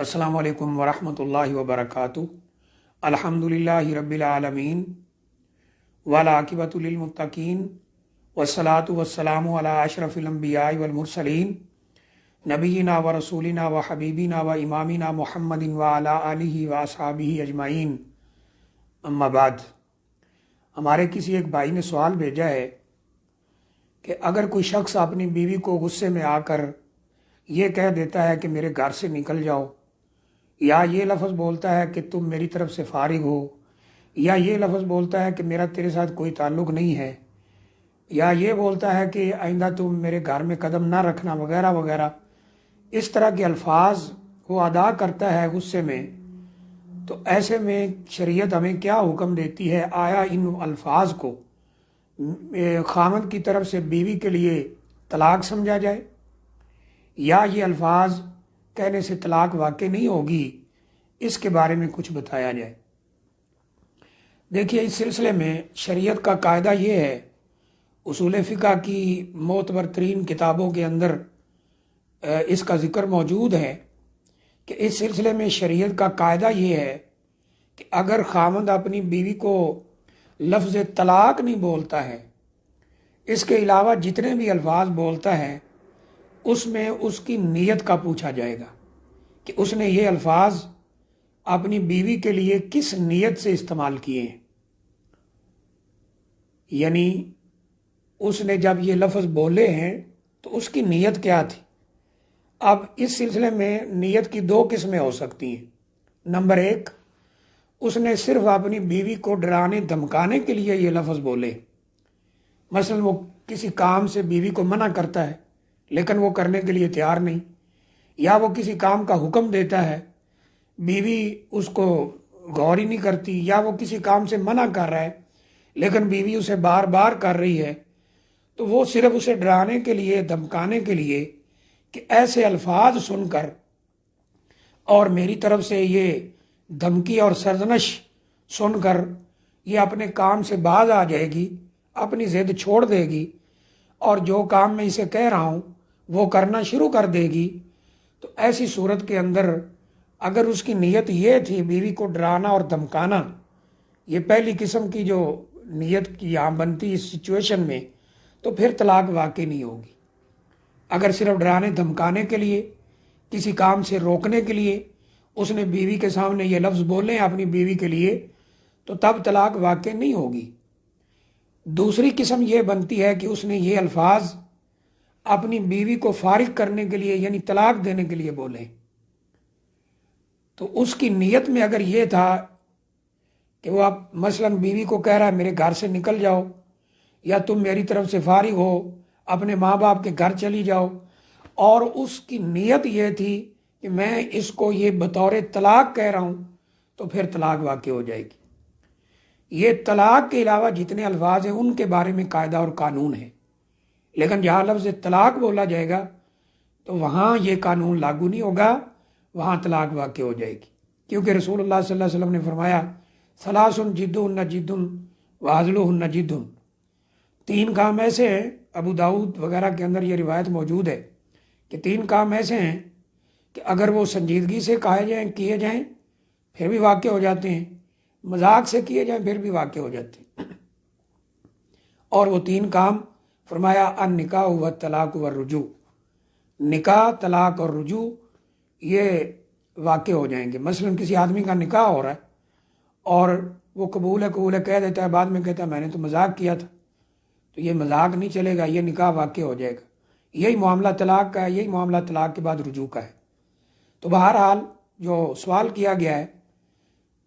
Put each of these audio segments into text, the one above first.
अस्सलामु अलैकुम वरहमतुल्लाहि वबरकातुहू। अल्हम्दुलिल्लाहि रब्बिल आलमीन वल आकिबतु लिल मुत्तकीन वस्सलातु वस्सलामु अला अशरफिल अंबियाइ वल मुरसलीन नबीना व रसूलिना व हबीबिना व इमामिना मुहम्मदिन व अला आलिहि व अस्हाबिहि अजमाइन। अम्मा बाद, हमारे किसी एक भाई ने सवाल भेजा है कि अगर कोई शख्स अपनी बीवी को गुस्से में आकर ये कह देता है कि मेरे घर से निकल जाओ, या ये लफ्ज़ बोलता है कि तुम मेरी तरफ से फारिग हो, या ये लफ्ज़ बोलता है कि मेरा तेरे साथ कोई ताल्लुक़ नहीं है, या ये बोलता है कि आइंदा तुम मेरे घर में कदम ना रखना वगैरह वगैरह, इस तरह के अल्फाज वो अदा करता है गुस्से में, तो ऐसे में शरीयत हमें क्या हुक्म देती है? आया इन अल्फाज को खामद की तरफ से बीवी के लिए तलाक समझा जाए, या ये अल्फाज कहने से तलाक वाक़ई नहीं होगी? इसके बारे में कुछ बताया जाए। देखिए, इस सिलसिले में शरीयत का कायदा ये है, उसूल फ़िक़ह की मोतबर तरीन किताबों के अंदर इसका ज़िक्र मौजूद है कि इस सिलसिले में शरीयत का कायदा ये है कि अगर खामद अपनी बीवी को लफ्ज़ तलाक नहीं बोलता है, इसके अलावा जितने भी अल्फाज बोलता है, उसमें उसकी नीयत का पूछा जाएगा कि उसने ये अल्फाज अपनी बीवी के लिए किस नीयत से इस्तेमाल किए हैं। यानी उसने जब ये लफ्ज़ बोले हैं तो उसकी नीयत क्या थी। अब इस सिलसिले में नीयत की दो किस्में हो सकती हैं। नंबर एक, उसने सिर्फ अपनी बीवी को डराने धमकाने के लिए ये लफ्ज़ बोले। मसलन वो किसी काम से बीवी को मना करता है लेकिन वो करने के लिए तैयार नहीं, या वो किसी काम का हुक्म देता है, बीवी उसको गौर ही नहीं करती, या वो किसी काम से मना कर रहा है लेकिन बीवी उसे बार बार कर रही है, तो वो सिर्फ उसे डराने के लिए धमकाने के लिए कि ऐसे अल्फाज सुनकर और मेरी तरफ से ये धमकी और सरजनश सुनकर ये अपने काम से बाज आ जाएगी, अपनी ज़िद छोड़ देगी और जो काम मैं इसे कह रहा हूँ वो करना शुरू कर देगी। तो ऐसी सूरत के अंदर अगर उसकी नीयत ये थी बीवी को डराना और धमकाना, ये पहली किस्म की जो नीयत की यहाँ बनती इस सिचुएशन में, तो फिर तलाक वाकई नहीं होगी। अगर सिर्फ डराने धमकाने के लिए, किसी काम से रोकने के लिए उसने बीवी के सामने ये लफ्ज़ बोले अपनी बीवी के लिए, तो तब तलाक वाकई नहीं होगी। दूसरी किस्म ये बनती है कि उसने ये अल्फाज अपनी बीवी को फारिग करने के लिए यानी तलाक देने के लिए बोले, तो उसकी नीयत में अगर ये था कि वो आप मसलन बीवी को कह रहा है मेरे घर से निकल जाओ, या तुम मेरी तरफ से फारिग हो, अपने माँ बाप के घर चली जाओ, और उसकी नीयत ये थी कि मैं इसको ये बतौर तलाक कह रहा हूँ, तो फिर तलाक वाक़ई हो जाएगी। ये तलाक के अलावा जितने अल्फाज हैं उनके बारे में कायदा और कानून है, लेकिन जहाँ लफ्ज़ तलाक बोला जाएगा तो वहाँ ये कानून लागू नहीं होगा, वहाँ तलाक वाक़ई हो जाएगी। क्योंकि रसूलुल्लाह सल्लल्लाहु अलैहि वसल्लम ने फरमाया, सलासुन जिद्दुन जिद्दुन वाज़लुहुन जिद्दुन। तीन काम ऐसे हैं, अबू दाऊद वगैरह के अंदर ये रिवायत मौजूद है कि तीन काम ऐसे हैं कि अगर वो संजीदगी से कहे जाएँ किए जाएँ फिर भी वाक़ई हो जाते हैं, मजाक से किए जाएँ फिर भी वाक़ई हो जाते हैं। और वो तीन काम फरमाया, अन निकाह व तलाक व रुजू। निकाह, तलाक और रुजू ये वाक़ई हो जाएंगे। मसलन किसी आदमी का निकाह हो रहा है और वो कबूल है कह देता है, बाद में कहता है मैंने तो मजाक किया था, तो ये मजाक नहीं चलेगा, ये निकाह वाक़ई हो जाएगा। यही मामला तलाक का है, यही मामला तलाक के बाद रुजू का है। तो बहरहाल जो सवाल किया गया है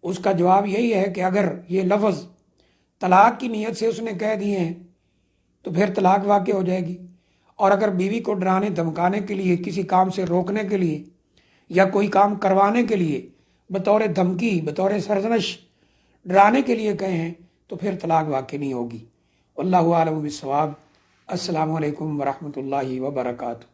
उसका जवाब यही है कि अगर ये लफ्ज़ तलाक की नीयत से उसने कह दिए हैं तो फिर तलाक वाक़ई हो जाएगी। और अगर बीवी को डराने धमकाने के लिए, किसी काम से रोकने के लिए या कोई काम करवाने के लिए बतौर धमकी, बतौर सरजनश डराने के लिए कहे हैं तो फिर तलाक वाक़ई नहीं होगी। वल्लाहु आलम बिस्सवाब। अस्सलामु अलैकुम वरहमतुल्लाहि वबरकातुहू।